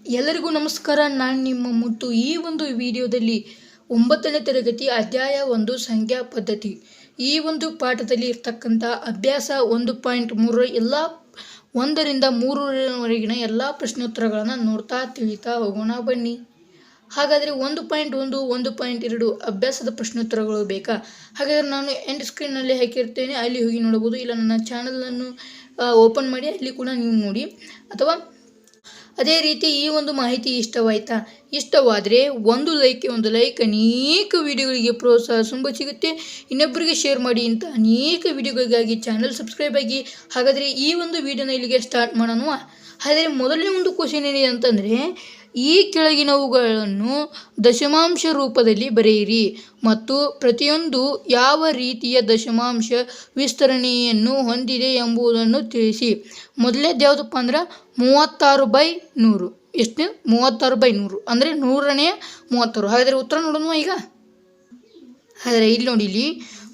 ಎಲ್ಲರಿಗೂ ನಮಸ್ಕಾರ. ನಾನು ನಿಮ್ಮ ಮುತ್ತು. ಈ ಒಂದು ವಿಡಿಯೋದಲ್ಲಿ 9ನೇ ತರಗತಿ ಅಧ್ಯಾಯ 1 ಸಂಖ್ಯಾ ಪದ್ಧತಿ ಈ ಒಂದು ಪಾಠದಲ್ಲಿ ಇರ್ತಕ್ಕಂಥ ಅಭ್ಯಾಸ 1.3 ಎಲ್ಲ 1ರಿಂದ 3ರವರೆಗಿನ ಎಲ್ಲ ಪ್ರಶ್ನೋತ್ತರಗಳನ್ನು ನೋಡ್ತಾ ತಿಳಿತಾ ಹೋಗೋಣ ಬನ್ನಿ. ಹಾಗಾದರೆ 1.1 1.2 ಅಭ್ಯಾಸದ ಪ್ರಶ್ನೋತ್ತರಗಳು ಬೇಕಾ? ಹಾಗಾದರೆ ನಾನು ಎಂಡ್ ಸ್ಕ್ರೀನ್ನಲ್ಲಿ ಹಾಕಿರ್ತೇನೆ, ಅಲ್ಲಿ ಹೋಗಿ ನೋಡಬಹುದು. ಇಲ್ಲ ನನ್ನ ಚಾನಲನ್ನು ಓಪನ್ ಮಾಡಿ ಅಲ್ಲಿ ಕೂಡ ನೀವು ನೋಡಿ. ಅಥವಾ ಅದೇ ರೀತಿ ಈ ಒಂದು ಮಾಹಿತಿ ಇಷ್ಟವಾಯಿತಾ? ಇಷ್ಟವಾದರೆ ಒಂದು ಲೈಕ್ ಅನೇಕ ವಿಡಿಯೋಗಳಿಗೆ ಪ್ರೋತ್ಸಾಹ ತುಂಬ ಸಿಗುತ್ತೆ. ಇನ್ನೊಬ್ಬರಿಗೆ ಶೇರ್ ಮಾಡಿ. ಇಂಥ ಅನೇಕ ವಿಡಿಯೋಗಳಿಗಾಗಿ ಚಾನಲ್ ಸಬ್ಸ್ಕ್ರೈಬ್ ಆಗಿ. ಹಾಗಾದರೆ ಈ ಒಂದು ವಿಡಿಯೋನ ಇಲ್ಲಿಗೆ ಸ್ಟಾರ್ಟ್ ಮಾಡೋಣ. ಹಾಗಾದರೆ ಮೊದಲನೇ ಒಂದು ಕ್ವಶನ್ ಏನಿದೆ ಅಂತಂದರೆ, ಈ ಕೆಳಗಿನವುಗಳನ್ನು ದಶಮಾಂಶ ರೂಪದಲ್ಲಿ ಬರೆಯಿರಿ ಮತ್ತು ಪ್ರತಿಯೊಂದು ಯಾವ ರೀತಿಯ ದಶಮಾಂಶ ವಿಸ್ತರಣೆಯನ್ನು ಹೊಂದಿದೆ ಎಂಬುದನ್ನು ತಿಳಿಸಿ. ಮೊದಲನೇದು ಯಾವುದಪ್ಪ ಅಂದ್ರೆ 36/100. ಎಷ್ಟು? 36/100 ಅಂದರೆ 100ನೇ 36. ಹಾಗಾದರೆ ಉತ್ತರ ನೋಡೋಣ ಈಗ. ಹಾಗಾದರೆ ಇಲ್ಲಿ ನೋಡಿ, ಇಲ್ಲಿ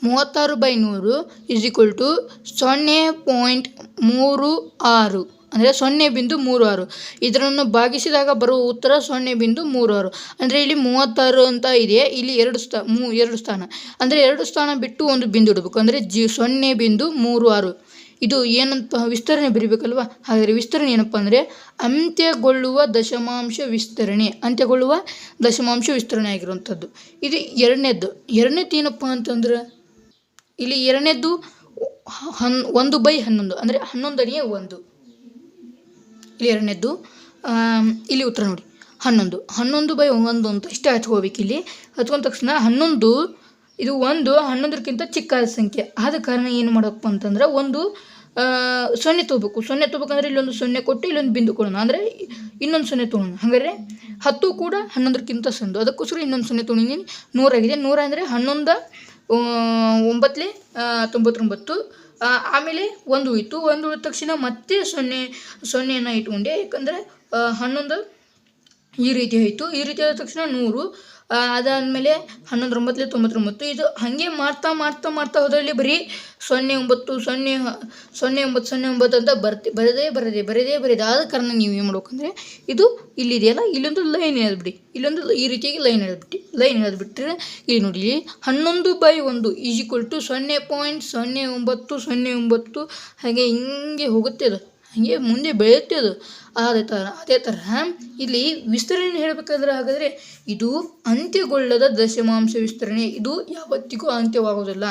36/100 0.36 ಅಂದರೆ 0.36. ಇದನ್ನು ಭಾಗಿಸಿದಾಗ ಬರುವ ಉತ್ತರ 0.36. ಅಂದರೆ ಇಲ್ಲಿ 36 ಅಂತ ಇದೆ, ಇಲ್ಲಿ ಎರಡು ಸ್ಥಾನ ಅಂದರೆ 2 ಸ್ಥಾನ ಬಿಟ್ಟು ಒಂದು ಬಿಂದು ಇಡಬೇಕು. ಅಂದರೆ 0.36. ಇದು ಏನಂತ ವಿಸ್ತರಣೆ ಬರೀಬೇಕಲ್ವ. ಹಾಗಾದರೆ ವಿಸ್ತರಣೆ ಏನಪ್ಪ ಅಂದರೆ ಅಂತ್ಯಗೊಳ್ಳುವ ದಶಮಾಂಶ ವಿಸ್ತರಣೆ ಆಗಿರುವಂಥದ್ದು. ಇದು ಎರಡನೇದ್ದು ಏನಪ್ಪ ಅಂತಂದ್ರೆ, ಇಲ್ಲಿ ಎರಡನೇದ್ದು 1/11 ಅಂದರೆ 11ನೇ 1. ಇಲ್ಲಿ ಎರಡನೇದ್ದು ಇಲ್ಲಿ ಉತ್ತರ ನೋಡಿ 11/1 ಅಂತ ಇಷ್ಟೇ ಹಚ್ಕೋಬೇಕು. ಇಲ್ಲಿ ಹಚ್ಕೊಂಡ ತಕ್ಷಣ 11 ಇದು 11ಕ್ಕಿಂತ ಚಿಕ್ಕ ಸಂಖ್ಯೆ. ಆದ ಕಾರಣ ಏನು ಮಾಡಬೇಕಪ್ಪ ಅಂತಂದ್ರೆ ಒಂದು 0 ತೊಗೋಬೇಕಂದ್ರೆ ಇಲ್ಲೊಂದು 0 ಕೊಟ್ಟು ಇಲ್ಲೊಂದು ಬಿಂದು ಕೊಡೋಣ. ಅಂದರೆ ಇನ್ನೊಂದು 0 ತೊಗೊಳೋಣ. ಹಾಗಾದರೆ 10 ಕೂಡ 11ಕ್ಕಿಂತ ಸಣ್ಣದು, ಅದಕ್ಕೋಸ್ಕರ ಇನ್ನೊಂದು 0 ತೊಗೊಂಡಿದ್ದೀನಿ. 100 ಆಗಿದೆ. 100 ಅಂದರೆ 11 9 99. ಆಮೇಲೆ 1 ಉಳಿತು. 1 ಉಳಿದ ತಕ್ಷಣ ಮತ್ತೆ 0ನ ಇಟ್ಕೊಂಡೆ, ಯಾಕಂದರೆ 11 ಈ ರೀತಿ ಆಯಿತು. ಈ ರೀತಿ ಆದ ತಕ್ಷಣ 100. ಅದಾದಮೇಲೆ 11 9 99. ಇದು ಹಾಗೆ ಮಾಡ್ತಾ ಹೋದಲ್ಲಿ ಬರೀ 09 ಅಂತ ಬರದೇ. ಆದ ಕಾರಣ ನೀವು ಏನು ಮಾಡ್ಬೇಕಂದ್ರೆ, ಇದು ಇಲ್ಲಿದೆಯಲ್ಲ, ಇಲ್ಲೊಂದು ಲೈನ್ ಎಳೆದ್ಬಿಡಿ. ಇಲ್ಲೊಂದು ಈ ರೀತಿಯಾಗಿ ಲೈನ್ ಎಳೆದ್ಬಿಟ್ರೆ ಇಲ್ಲಿ ನೋಡಿ 11/1 = 0.0909. ಹಾಗೆ ಹಿಂಗೆ ಹೋಗುತ್ತೆ, ಅದು ಹಾಗೆ ಮುಂದೆ ಬೆಳೆಯುತ್ತೆ ಅದು. ಅದೇ ಥರ ಇಲ್ಲಿ ವಿಸ್ತರಣೆ ಹೇಳಬೇಕಾದ್ರೆ, ಹಾಗಾದರೆ ಇದು ಅಂತ್ಯಗೊಳ್ಳದ ದಶಮಾಂಶ ವಿಸ್ತರಣೆ, ಇದು ಯಾವತ್ತಿಗೂ ಅಂತ್ಯವಾಗೋದಿಲ್ಲ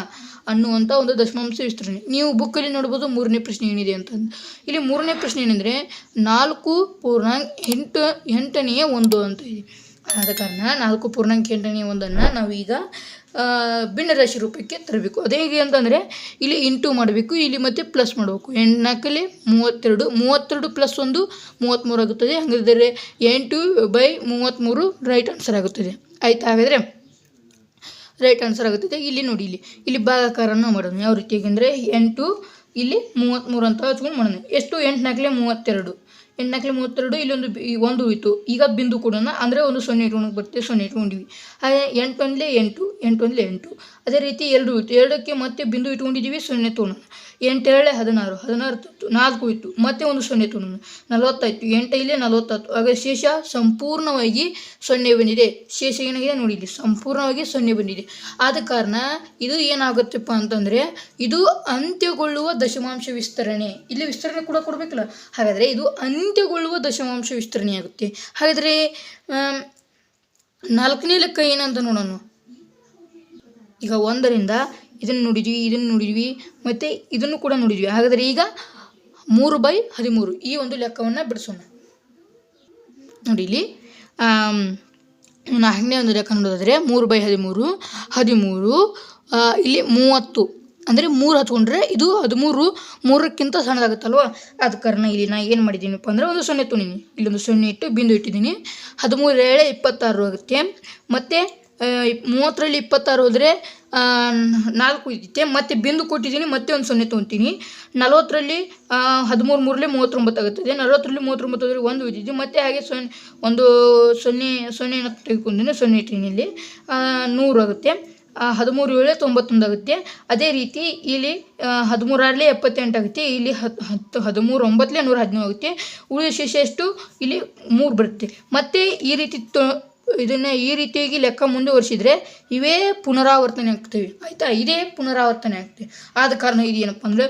ಅನ್ನುವಂಥ ಒಂದು ದಶಮಾಂಶ ವಿಸ್ತರಣೆ. ನೀವು ಬುಕ್ಕಲ್ಲಿ ನೋಡ್ಬೋದು 3ನೇ ಪ್ರಶ್ನೆ ಏನಿದೆ ಅಂತಂದು. ಇಲ್ಲಿ 3ನೇ ಪ್ರಶ್ನೆ ಏನಂದರೆ 4.8ನೇ 1 ಅಂತ ಇದೆ. ಆದ ಕಾರಣ 4.8ನೇ 1 ನಾವೀಗ ಭಿನ್ನರಾಶಿ ರೂಪಕ್ಕೆ ತರಬೇಕು. ಅದೇ ಹೇಗೆ ಅಂತಂದರೆ, ಇಲ್ಲಿ ಇಂಟು ಮಾಡಬೇಕು, ಇಲ್ಲಿ ಮತ್ತೆ ಪ್ಲಸ್ ಮಾಡಬೇಕು. 8×4 32. 32 + 1 33 ಆಗುತ್ತದೆ. ಹಾಗಾದರೆ 8/33 ರೈಟ್ ಆನ್ಸರ್ ಆಗುತ್ತದೆ. ಆಯಿತಾ? ಹಾಗಾದರೆ ರೈಟ್ ಆನ್ಸರ್ ಆಗುತ್ತದೆ. ಇಲ್ಲಿ ನೋಡಿ, ಇಲ್ಲಿ ಭಾಗಾಕಾರನ ಮಾಡೋಣ. ಯಾವ ರೀತಿಯಾಗಿ ಅಂದರೆ 8 ಇಲ್ಲಿ 33 ಅಂತ ಹಚ್ಕೊಂಡು ಮಾಡೋಣ. ಎಷ್ಟು? 8×4 32. 8×4 ಇಲ್ಲೊಂದು 1 ಉಳಿತು. ಈಗ ಬಿಂದು ಕೊಡೋಣ. ಅಂದರೆ ಒಂದು 0 ಇಟ್ಕೊಂಡು ಬರುತ್ತೆ. 0 ಇಟ್ಕೊಂಡಿವಿ. ಹಾಗೆ 8×1 8. ಅದೇ ರೀತಿ 2 ಉಳಿತು. 2ಕ್ಕೆ ಮತ್ತೆ ಬಿಂದು ಇಟ್ಕೊಂಡಿದ್ದೀವಿ. 0 ತೊಗೊಳೋಣ. 8×2 16. 4 ಉಳಿತು. ಮತ್ತೆ ಒಂದು 0 ತೊಗೊಳೋಣ. 40 ಆಯಿತು. 8×5 40. ಆಗ ಶೇಷ ಸಂಪೂರ್ಣವಾಗಿ 0 ಬಂದಿದೆ. ಶೇಷ ಏನಾಗಿದೆ ನೋಡಿ, ಇಲ್ಲಿ ಸಂಪೂರ್ಣವಾಗಿ 0 ಬಂದಿದೆ. ಆದ ಕಾರಣ ಇದು ಏನಾಗುತ್ತಪ್ಪ ಅಂತಂದರೆ, ಇದು ಅಂತ್ಯಗೊಳ್ಳುವ ದಶಮಾಂಶ ವಿಸ್ತರಣೆ. ಇಲ್ಲಿ ವಿಸ್ತರಣೆ ಕೂಡ ಕೊಡಬೇಕಲ್ಲ. ಹಾಗಾದರೆ ಇದು ಅಂತ್ಯಗೊಳ್ಳುವ ದಶಮಾಂಶ ವಿಸ್ತರಣೆ ಆಗುತ್ತೆ. ಹಾಗಾದರೆ 4ನೇ ಲೆಕ್ಕ ಏನಂತ ನೋಡೋಣ. ಈಗ 1ರಿಂದ ಇದನ್ನು ನೋಡಿದ್ವಿ ಮತ್ತು ಇದನ್ನು ಕೂಡ ನೋಡಿದ್ವಿ. ಹಾಗಾದರೆ ಈಗ 3/13 ಈ ಒಂದು ಲೆಕ್ಕವನ್ನು ಬಿಡಿಸೋಣ. ನೋಡಿ, ಇಲ್ಲಿ 4ನೇ ಒಂದು ಲೆಕ್ಕ ನೋಡೋದಾದರೆ 3/13 13. ಇಲ್ಲಿ 30 ಅಂದರೆ 3 ಹಚ್ಕೊಂಡ್ರೆ ಇದು 13 3ಕ್ಕಿಂತ ಸಣ್ಣದಾಗುತ್ತಲ್ವ. ಆದ ಕಾರಣ ಇಲ್ಲಿ ನಾನು ಏನು ಮಾಡಿದ್ದೀನಪ್ಪ ಅಂದರೆ ಒಂದು 0 ತೊಗೊಂಡಿದ್ದೀನಿ. ಇಲ್ಲೊಂದು 0 ಇಟ್ಟು ಬಿಂದು ಇಟ್ಟಿದ್ದೀನಿ. 13 26 ಆಗುತ್ತೆ. ಮತ್ತು 30ರಲ್ಲಿ 26 ಹೋದರೆ 4 ಇದ್ದಿತ್ತೆ. ಮತ್ತು ಬಿಂದು ಕೊಟ್ಟಿದ್ದೀನಿ, ಮತ್ತೆ ಒಂದು 0 ತೊಗೊತೀನಿ. 40ರಲ್ಲಿ 13 3ರಲ್ಲಿ 39 ಆಗುತ್ತದೆ. 40ರಲ್ಲಿ 39 ಹೋದರೆ 1 ಇದ್ದಿದ್ದು. ಮತ್ತೆ ಹಾಗೆ 0 ತೆಗೆದುಕೊಂಡಿದ್ದೀನಿ. 0 ಇಟ್ಟಿದ್ದೀನಿ. ಇಲ್ಲಿ 100 ಆಗುತ್ತೆ. 13 7 91 ಆಗುತ್ತೆ. ಅದೇ ರೀತಿ ಇಲ್ಲಿ 13 78 ಆಗುತ್ತೆ. ಇಲ್ಲಿ 13 9 117 ಆಗುತ್ತೆ. ಉಳಿದ ಶೇಷ ಎಷ್ಟು? ಇಲ್ಲಿ 3 ಬರುತ್ತೆ. ಮತ್ತು ಈ ರೀತಿ ಇದನ್ನು ಈ ರೀತಿಯಾಗಿ ಲೆಕ್ಕ ಮುಂದುವರಿಸಿದರೆ ಇವೇ ಪುನರಾವರ್ತನೆ ಆಗ್ತವೆ. ಆಯಿತಾ? ಇದೇ ಪುನರಾವರ್ತನೆ ಆಗ್ತವೆ. ಆದ ಕಾರಣ ಇದು ಏನಪ್ಪ ಅಂದ್ರೆ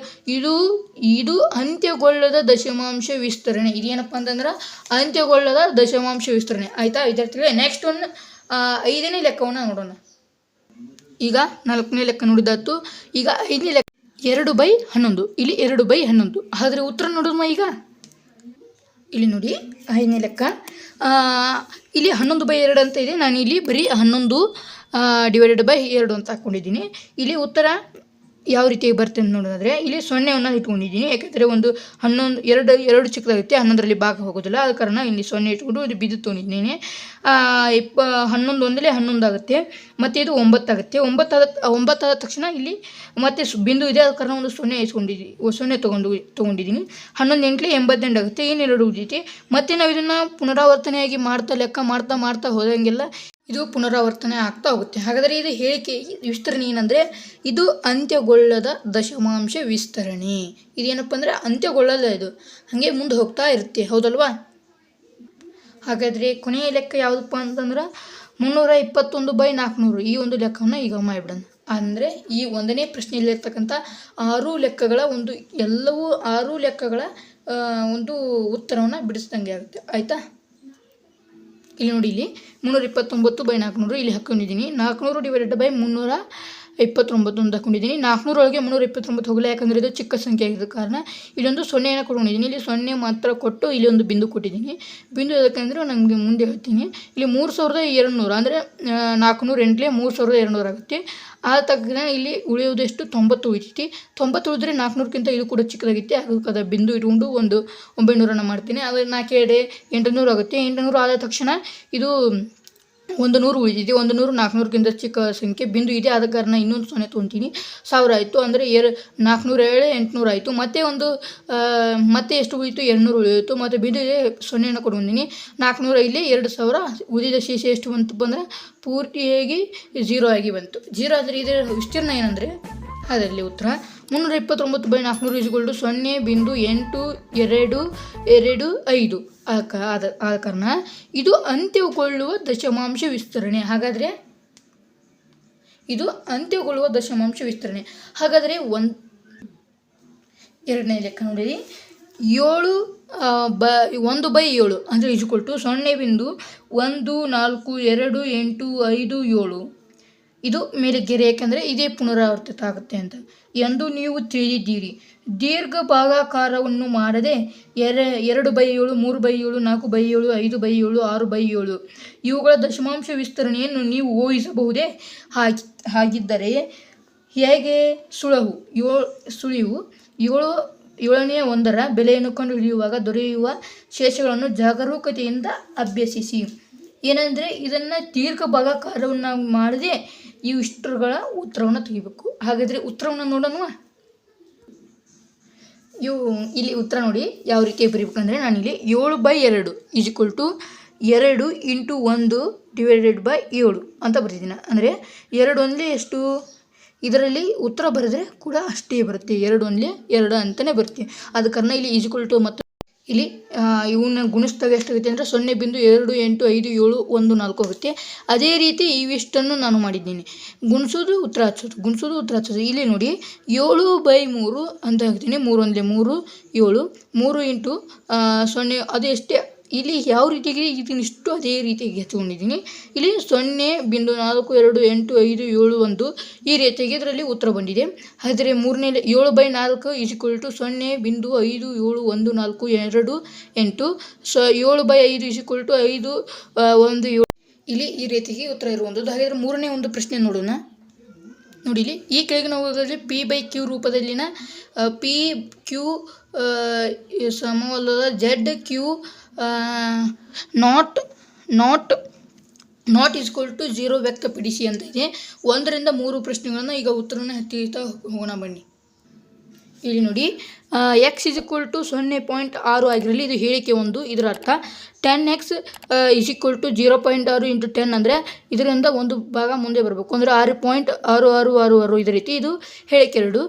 ಇದು ಅಂತ್ಯಗೊಳ್ಳದ ದಶಮಾಂಶ ವಿಸ್ತರಣೆ. ಇದೇನಪ್ಪ ಅಂತಂದ್ರೆ ಅಂತ್ಯಗೊಳ್ಳದ ದಶಮಾಂಶ ವಿಸ್ತರಣೆ. ಆಯಿತಾ ವಿದ್ಯಾರ್ಥಿಗಳೇ? ನೆಕ್ಸ್ಟ್ ಒಂದು 5ನೇ ಲೆಕ್ಕವನ್ನು ನೋಡೋಣ. ಈಗ 4ನೇ ಲೆಕ್ಕ ನೋಡಿದಾಯ್ತು. ಈಗ 5ನೇ ಲೆಕ್ಕ 2/11. ಇಲ್ಲಿ 2/11. ಆದರೆ ಉತ್ತರ ನೋಡೋಣ. ಈಗ ಇಲ್ಲಿ ನೋಡಿ 5ನೇ ಲೆಕ್ಕ ಇಲ್ಲಿ 11/2 ಅಂತ ಇದೆ. ನಾನು ಇಲ್ಲಿ ಬರೀ 11 /2 ಅಂತ ಹಾಕ್ಕೊಂಡಿದ್ದೀನಿ. ಇಲ್ಲಿ ಉತ್ತರ ಯಾವ ರೀತಿಯಾಗಿ ಬರ್ತದೆ ಅಂತ ನೋಡೋದಾದರೆ ಇಲ್ಲಿ 0ವನ್ನು ಇಟ್ಕೊಂಡಿದ್ದೀನಿ. ಯಾಕೆಂದರೆ ಒಂದು 11 2 ಚಿಕ್ಕದಾಗುತ್ತೆ, 11ರಲ್ಲಿ ಭಾಗ ಹೋಗೋದಿಲ್ಲ. ಆದ ಕಾರಣ ಇಲ್ಲಿ 0 ಇಟ್ಕೊಂಡು ಇದು ಬಿದ್ದು ತೊಗೊಂಡಿದ್ದೀನಿ. 11 ಒಂದಲೇ 11 ಆಗುತ್ತೆ. ಮತ್ತು ಇದು 9 ಆಗುತ್ತೆ. 9 ಆದ ತಕ್ಷಣ ಇಲ್ಲಿ ಮತ್ತೆ ಬಿಂದು ಇದೆ. ಆದ ಕಾರಣ ಒಂದು 0 ಇಸ್ಕೊಂಡಿದ್ದೀನಿ, 0 ತೊಗೊಂಡಿದ್ದೀನಿ. 11 8 88 ಆಗುತ್ತೆ. ಇನ್ನೆರಡು ಉಳಿದೈತಿ. ಮತ್ತು ನಾವು ಇದನ್ನು ಪುನರಾವರ್ತನೆಯಾಗಿ ಲೆಕ್ಕ ಮಾಡ್ತಾ ಹೋದಂಗೆಲ್ಲ ಇದು ಪುನರಾವರ್ತನೆ ಆಗ್ತಾ ಹೋಗುತ್ತೆ. ಹಾಗಾದರೆ ಇದು ಹೇಳಿಕೆ ವಿಸ್ತರಣೆ ಏನಂದರೆ ಇದು ಅಂತ್ಯಗೊಳ್ಳದ ದಶಮಾಂಶ ವಿಸ್ತರಣೆ. ಇದೇನಪ್ಪ ಅಂದರೆ ಅಂತ್ಯಗೊಳ್ಳಲ್ಲ, ಇದು ಹಾಗೆ ಮುಂದೆ ಹೋಗ್ತಾ ಇರುತ್ತೆ. ಹೌದಲ್ವಾ? ಹಾಗಾದರೆ ಕೊನೆಯ ಲೆಕ್ಕ ಯಾವುದಪ್ಪ ಅಂತಂದ್ರೆ 321/400. ಈ ಒಂದು ಲೆಕ್ಕವನ್ನು ಈಗ ಮಾಡಿಬಿಡೋಣ. ಅಂದರೆ ಈ 1ನೇ ಪ್ರಶ್ನೆಯಲ್ಲಿರ್ತಕ್ಕಂಥ 6 ಲೆಕ್ಕಗಳ ಎಲ್ಲವೂ 6 ಲೆಕ್ಕಗಳ ಒಂದು ಉತ್ತರವನ್ನು ಬಿಡಿಸ್ದಂಗೆ ಆಗುತ್ತೆ. ಆಯಿತಾ? ಇಲ್ಲಿ ನೋಡಿ, ಇಲ್ಲಿ 329/400 ಇಲ್ಲಿ ಹಾಕೊಂಡಿದ್ದೀನಿ. 400 /329 ಅಂತ ಹಾಕೊಂಡಿದ್ದೀನಿ. 400 ಒಳಗೆ 329 ಹೋಗಲ್ಲ, ಯಾಕಂದರೆ ಇದು ಚಿಕ್ಕ ಸಂಖ್ಯೆ ಆಗಿದ್ದ ಕಾರಣ ಇಲ್ಲೊಂದು 0ನ ಕೊಟ್ಕೊಂಡಿದ್ದೀನಿ. ಇಲ್ಲಿ 0 ಮಾತ್ರ ಕೊಟ್ಟು ಇಲ್ಲಿ ಒಂದು ಬಿಂದು ಕೊಟ್ಟಿದ್ದೀನಿ. ಬಿಂದು ಯಾಕಂದರೆ ನನಗೆ ಮುಂದೆ ಹೇಳ್ತೀನಿ. ಇಲ್ಲಿ 3200 ಅಂದರೆ 400 8 3200 ಆಗುತ್ತೆ. ಆದ ತಕ್ಷಣ ಇಲ್ಲಿ ಉಳಿಯೋದೆಷ್ಟು? 90 ಉಳಿತೈತಿ. 90 ಉಳಿದ್ರೆ 400ಕ್ಕಿಂತ ಇದು ಕೂಡ ಚಿಕ್ಕದಾಗುತ್ತೆ. ಅದಕ್ಕೆ ಬಿಂದು ಇಟ್ಕೊಂಡು ಒಂದು 900 ಮಾಡ್ತೀನಿ. ಅದು 4 2 800 ಆಗುತ್ತೆ. 800 ಆದ ತಕ್ಷಣ ಇದು 100 ಉಳಿದಿದೆ. 100 400ಕ್ಕಿಂತ ಚಿಕ್ಕ ಸಂಖ್ಯೆ. ಬಿಂದು ಇದೆ, ಆದ ಕಾರಣ ಇನ್ನೊಂದು 0 ತೊಗೊತೀನಿ. 1000 ಆಯಿತು. ಅಂದರೆ 407 800 ಆಯಿತು. ಮತ್ತೆ ಎಷ್ಟು ಉಳಿಯಿತು? 200 ಉಳಿಯಿತು. ಮತ್ತು ಬಿಂದು ಇದೆ, 0ನ ಕೊಟ್ಕೊಂಡಿದ್ದೀನಿ. 400 ಇಲ್ಲಿ 2000. ಉಳಿದ ಶೇಷ ಎಷ್ಟು ಬಂತಪ್ಪ ಅಂದರೆ ಪೂರ್ತಿಯಾಗಿ 0 ಆಗಿ ಬಂತು. 0 ಆದರೆ ಇದರ ವಿಸ್ತೀರ್ಣ ಏನಂದರೆ ಅದರಲ್ಲಿ ಉತ್ತರ 329/400 0.825. ಆದ ಕಾರಣ ಇದು ಅಂತ್ಯಗೊಳ್ಳುವ ದಶಮಾಂಶ ವಿಸ್ತರಣೆ. ಹಾಗಾದರೆ ಇದು ಅಂತ್ಯಗೊಳ್ಳುವ ದಶಮಾಂಶ ವಿಸ್ತರಣೆ. ಹಾಗಾದರೆ 2ನೇ ಲೆಕ್ಕ ನೋಡಿ. 1/7 ಅಂದರೆ = 0.1428557. ಇದು ಮೇಲೆ ಗೆರೆ, ಯಾಕೆಂದರೆ ಇದೇ ಪುನರಾವರ್ತಿತ ಆಗುತ್ತೆ ಅಂತ ಎಂದು ನೀವು ತಿಳಿದಿದ್ದೀರಿ. ದೀರ್ಘ ಭಾಗಾಕಾರವನ್ನು ಮಾಡದೆ 2/7 3/7 4/7 5/7 6/7 ಇವುಗಳ ದಶಮಾಂಶ ವಿಸ್ತರಣೆಯನ್ನು ನೀವು ಊಹಿಸಬಹುದೇ? ಹಾಗಿದ್ದರೆ ಹೇಗೆ? ಸುಳಿವು 7ನೇ ಒಂದರ ಬೆಲೆಯನ್ನು ಕಂಡುಹಿಡಿಯುವಾಗ ದೊರೆಯುವ ಶೇಷಗಳನ್ನು ಜಾಗರೂಕತೆಯಿಂದ ಅಭ್ಯಸಿಸಿ. ಏನಂದರೆ ಇದನ್ನು ದೀರ್ಘ ಭಾಗಾಕಾರವನ್ನು ಮಾಡದೆ ಇಷ್ಟುಗಳ ಉತ್ತರವನ್ನು ತೆಗಿಬೇಕು. ಹಾಗಾದರೆ ಉತ್ತರವನ್ನು ನೋಡೋಣ. ಇಲ್ಲಿ ಉತ್ತರ ನೋಡಿ ಯಾವ ರೀತಿ ಬರೀಬೇಕಂದ್ರೆ, ನಾನಿಲ್ಲಿ 7/2 = 2 × 1/7 ಅಂತ ಬರೀತೀನಿ. ಅಂದರೆ 2 ಒಂದಲೇ ಎಷ್ಟು? ಇದರಲ್ಲಿ ಉತ್ತರ ಬರೆದರೆ ಕೂಡ ಅಷ್ಟೇ ಬರುತ್ತೆ. 2 ಒಂದಲೇ 2 ಅಂತಲೇ ಬರುತ್ತೆ. ಆದ ಕಾರಣ ಇಲ್ಲಿ = ಮತ್ತು ಇಲ್ಲಿ ಇವನ್ನ ಗುಣಿಸಿದಾಗ ಎಷ್ಟಾಗುತ್ತೆ ಅಂದರೆ 0.285714 ಆಗುತ್ತೆ. ಅದೇ ರೀತಿ ಇವಿಷ್ಟನ್ನು ನಾನು ಮಾಡಿದ್ದೀನಿ. ಗುಣಿಸೋದು ಉತ್ತರ ಹಚ್ಚೋದು. ಇಲ್ಲಿ ನೋಡಿ 7/3 ಅಂತ ಹಾಕ್ತೀನಿ. 3 ಒಂದಲೇ 3 7 3 × 0 ಅದು ಎಷ್ಟೇ. ಇಲ್ಲಿ ಯಾವ ರೀತಿಯಾಗಿ ಇದನ್ನಿಷ್ಟು ಅದೇ ರೀತಿಯಾಗಿ ಹಚ್ಕೊಂಡಿದ್ದೀನಿ. ಇಲ್ಲಿ 0.42851 ಈ ರೀತಿಯಾಗಿ ಇದರಲ್ಲಿ ಉತ್ತರ ಬಂದಿದೆ. ಆದರೆ 3ನೇ 7/4 = 0.571428. 7/5 = 517. ಇಲ್ಲಿ ಈ ರೀತಿಯಾಗಿ ಉತ್ತರ ಇರುವಂಥದ್ದು. ಹಾಗಾದರೆ 3ನೇ ಒಂದು ಪ್ರಶ್ನೆ ನೋಡೋಣ. ನೋಡಿ, ಇಲ್ಲಿ ಈ ಕೆಳಗಿನವುಗಳಲ್ಲಿ P/Q ರೂಪದಲ್ಲಿನ PQ ಸಮವಲ್ಲದ ZQ ನಾಟ್ = 0 ವ್ಯಕ್ತಪಡಿಸಿ ಅಂತ ಇದೆ. 1ರಿಂದ 3 ಪ್ರಶ್ನೆಗಳನ್ನು ಈಗ ಉತ್ತರವನ್ನು ತಿಳಿತಾ ಹೋಗೋಣ ಬನ್ನಿ. ಇಲ್ಲಿ ನೋಡಿ, ಎಕ್ಸ್ ಇಸ್ ಈಕ್ವಲ್ ಟು 0.6 ಆಗಿರಲಿ, ಇದು ಹೇಳಿಕೆ ಒಂದು. ಇದರ ಅರ್ಥ 10x is equal to 0.6 into 10 ಅಂದರೆ ಇದರಿಂದ ಒಂದು ಭಾಗ ಮುಂದೆ ಬರಬೇಕು ಅಂದರೆ 6.6666 ಇದೇ ರೀತಿ. ಇದು ಹೇಳಿಕೆ 2.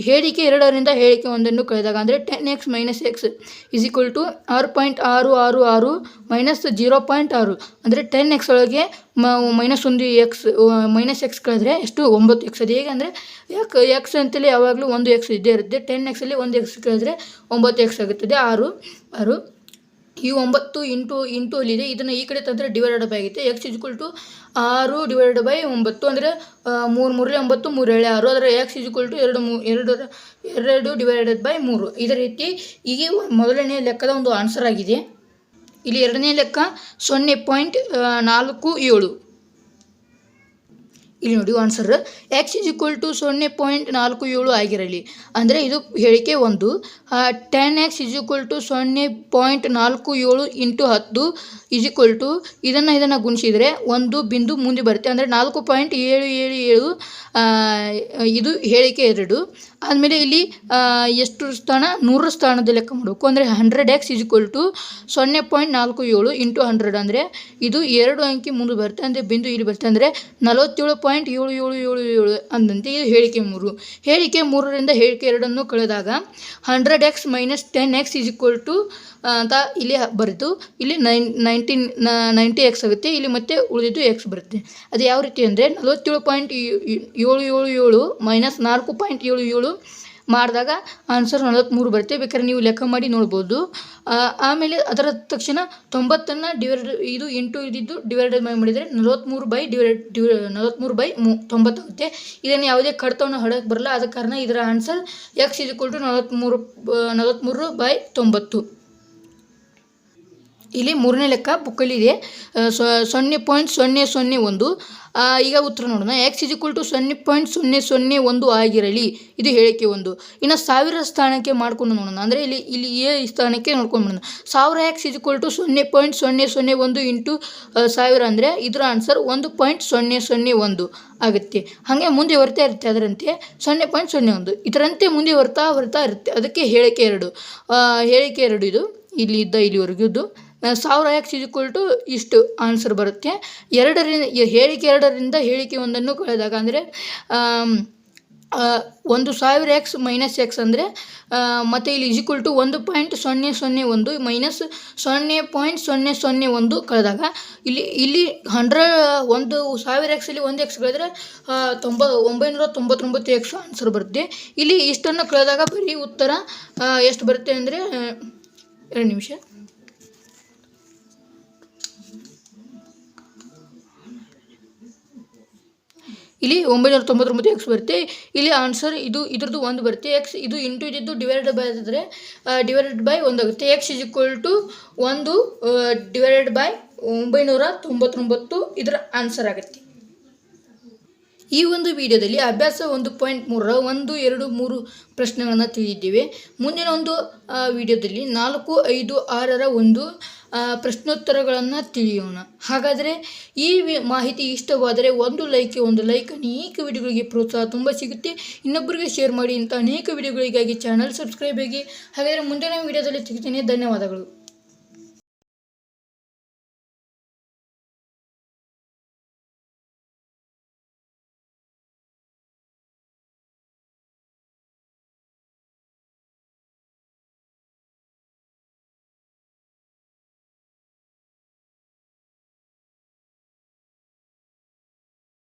ಹೇಳಿಕೆ 2ರಿಂದ ಹೇಳಿಕೆ 1 ಕಳೆದಾಗ ಅಂದರೆ 10x minus x is equal to 6.666 minus 0.6 ಅಂದರೆ 10x ಒಳಗೆ ಮೈನಸ್ ಎಕ್ಸ್ ಕಳೆದ್ರೆ ಎಷ್ಟು 9x. ಅದು ಹೇಗೆ ಅಂದರೆ ಎಕ್ಸ್ ಅಂತಲೇ ಯಾವಾಗಲೂ ಒಂದು ಎಕ್ಸ್ ಇದ್ದೇ ಇರುತ್ತೆ. 10xಲ್ಲಿ ಒಂದು ಎಕ್ಸ್ ಕಳೆದ್ರೆ 9x ಆಗುತ್ತದೆ. 6 ಈ 9 ಇಂಟು ಅಲ್ಲಿದೆ, ಇದನ್ನು ಈ ಕಡೆ ತಂದರೆ ಡಿವೈಡೆಡ್ ಬೈ ಆಗುತ್ತೆ. X is equal to 6 divided by 9 ಅಂದರೆ 3 3 9 3 7 6. ಅದರ x is equal to 2 divided by 3. ಇದೇ ರೀತಿ ಈಗ ಮೊದಲನೇ ಲೆಕ್ಕದ ಒಂದು ಆನ್ಸರ್ ಆಗಿದೆ. ಇಲ್ಲಿ ಎರಡನೇ ಲೆಕ್ಕ 0.47. ಇಲ್ಲಿ ನೋಡಿ answer x is equal to 0.47 ಆಗಿರಲಿ ಅಂದರೆ ಇದು ಹೇಳಿಕೆ 1. 10x is equal to 0.47 into 10 is equal to ಇದನ್ನು ಗುಣಿಸಿದರೆ ಒಂದು ಬಿಂದು ಮುಂದೆ ಬರುತ್ತೆ ಅಂದರೆ 4.777. ಇದು ಹೇಳಿಕೆ 2. ಆದಮೇಲೆ ಇಲ್ಲಿ ಎಷ್ಟು ಸ್ಥಾನ 100 ಸ್ಥಾನದ ಲೆಕ್ಕ ಮಾಡಬೇಕು ಅಂದರೆ 100x is equal to 0.47 into 100 ಅಂದರೆ ಇದು 2 ಅಂಕಿ ಮುಂದೆ ಬರುತ್ತೆ ಅಂದರೆ ಬಿಂದು ಇಲ್ಲಿ ಬರುತ್ತೆ ಅಂದರೆ 47.7777 ಅಂದಂತೆ. ಇದು ಹೇಳಿಕೆ 3. ಹೇಳಿಕೆ 3ರಿಂದ ಹೇಳಿಕೆ 2 ಕಳೆದಾಗ 100x minus 10x is equal to ಅಂತ ಇಲ್ಲಿ ಬರೆದು ಇಲ್ಲಿ 90x ಆಗುತ್ತೆ. ಇಲ್ಲಿ ಮತ್ತೆ ಉಳಿದಿದ್ದು ಎಕ್ಸ್ ಬರುತ್ತೆ. ಅದು ಯಾವ ರೀತಿ ಅಂದರೆ 47.777 ಮೈನಸ್ 4.77 ಮಾಡಿದಾಗ ಆನ್ಸರ್ 43 ಬರುತ್ತೆ. ಬೇಕಾದ್ರೆ ನೀವು ಲೆಕ್ಕ ಮಾಡಿ ನೋಡ್ಬೋದು. ಆಮೇಲೆ ಅದರ ತಕ್ಷಣ 90ನ್ನು ಇದು ಇಂಟು ಇದ್ದಿದ್ದು ಡಿವೈಡೆಡ್ ಮಾಡಿದರೆ 43 ಬೈ 90 ಆಗುತ್ತೆ. ಇದನ್ನು ಯಾವುದೇ ಕಡಿತವನ್ನು ಹೊಡಕ್ಕೆ ಬರಲ್ಲ. ಆದ ಕಾರಣ ಇದರ answer x is equal to 43 by 90. ಇಲ್ಲಿ ಮೂರನೇ ಲೆಕ್ಕ ಬುಕ್ಕಲ್ಲಿದೆ 0.001. ಈಗ ಉತ್ತರ ನೋಡೋಣ. ಎಕ್ಸ್ ಇಸ್ ಈಕ್ವಲ್ ಟು 0.001 ಆಗಿರಲಿ, ಇದು ಹೇಳಿಕೆ 1. ಇನ್ನು 1000 ಸ್ಥಾನಕ್ಕೆ ಮಾಡ್ಕೊಂಡು ನೋಡೋಣ ಅಂದರೆ ಇಲ್ಲಿ ಎ ಸ್ಥಾನಕ್ಕೆ ನೋಡ್ಕೊಂಡು ಬಿಡೋಣ. 1000x is equal to 0.001 into 1000 ಅಂದರೆ ಇದರ ಆನ್ಸರ್ 1.001 ಆಗುತ್ತೆ. ಹಾಗೆ ಮುಂದೆ ಬರ್ತಾ ಇರುತ್ತೆ ಅದರಂತೆ 0.01 ಇದರಂತೆ ಮುಂದೆ ಬರ್ತಾ ಇರುತ್ತೆ. ಅದಕ್ಕೆ ಹೇಳಿಕೆ 2. ಹೇಳಿಕೆ 2 ಇದು ಇಲ್ಲಿವರೆಗೂ ಇದು 1000x ಇಸ್ ಈಕ್ವಲ್ ಟು ಇಷ್ಟು ಆನ್ಸರ್ ಬರುತ್ತೆ. ಹೇಳಿಕೆ 2ರಿಂದ ಹೇಳಿಕೆ 1 ಕಳೆದಾಗ ಅಂದರೆ 1000x ಮೈನಸ್ ಎಕ್ಸ್ ಅಂದರೆ ಮತ್ತು ಇಲ್ಲಿ ಇಸ್ ಈಕ್ವಲ್ ಟು 1.001 ಮೈನಸ್ 0.001 ಕಳೆದಾಗ ಇಲ್ಲಿ 1000xಲ್ಲಿ 1x ಕಳೆದ್ರೆ 999x ಆನ್ಸರ್ ಬರುತ್ತೆ. ಇಲ್ಲಿ ಇಷ್ಟನ್ನು ಕಳೆದಾಗ ಬರೀ ಉತ್ತರ ಎಷ್ಟು ಬರುತ್ತೆ ಅಂದರೆ 2 ನಿಮಿಷ. ಇಲ್ಲಿ 999x ಬರುತ್ತೆ. ಇಲ್ಲಿ ಆನ್ಸರ್ ಇದ್ರದ್ದು 1 ಬರುತ್ತೆ. ಎಕ್ಸ್ ಇದು ಇಂಟು ಇದ್ದಿದ್ದು ಡಿವೈಡೆಡ್ ಬೈ ಆದರೆ ಡಿವೈಡೆಡ್ ಬೈ 1 ಆಗುತ್ತೆ. X is equal to 1 divided by 999 ಇದರ ಆನ್ಸರ್ ಆಗುತ್ತೆ. ಈ ಒಂದು ವಿಡಿಯೋದಲ್ಲಿ ಅಭ್ಯಾಸ 1.3 1, 2, 3 ಪ್ರಶ್ನೆಗಳನ್ನು ತಿಳಿದಿದ್ದೇವೆ. ಮುಂದಿನ ಒಂದು ವಿಡಿಯೋದಲ್ಲಿ 4, 5, 6ರ ಒಂದು ಪ್ರಶ್ನೋತ್ತರಗಳನ್ನು ತಿಳಿಯೋಣ. ಹಾಗಾದರೆ ಈ ಮಾಹಿತಿ ಇಷ್ಟವಾದರೆ ಒಂದು ಲೈಕ್ ಅನೇಕ ವಿಡಿಯೋಗಳಿಗೆ ಪ್ರೋತ್ಸಾಹ ತುಂಬ ಸಿಗುತ್ತೆ. ಇನ್ನೊಬ್ಬರಿಗೆ ಶೇರ್ ಮಾಡಿ. ಇಂಥ ಅನೇಕ ವಿಡಿಯೋಗಳಿಗಾಗಿ ಚಾನಲ್ ಸಬ್ಸ್ಕ್ರೈಬ್ ಆಗಿ. ಹಾಗಾದರೆ ಮುಂದಿನ ವಿಡಿಯೋದಲ್ಲಿ ಸಿಗ್ತೀನಿ. ಧನ್ಯವಾದಗಳು.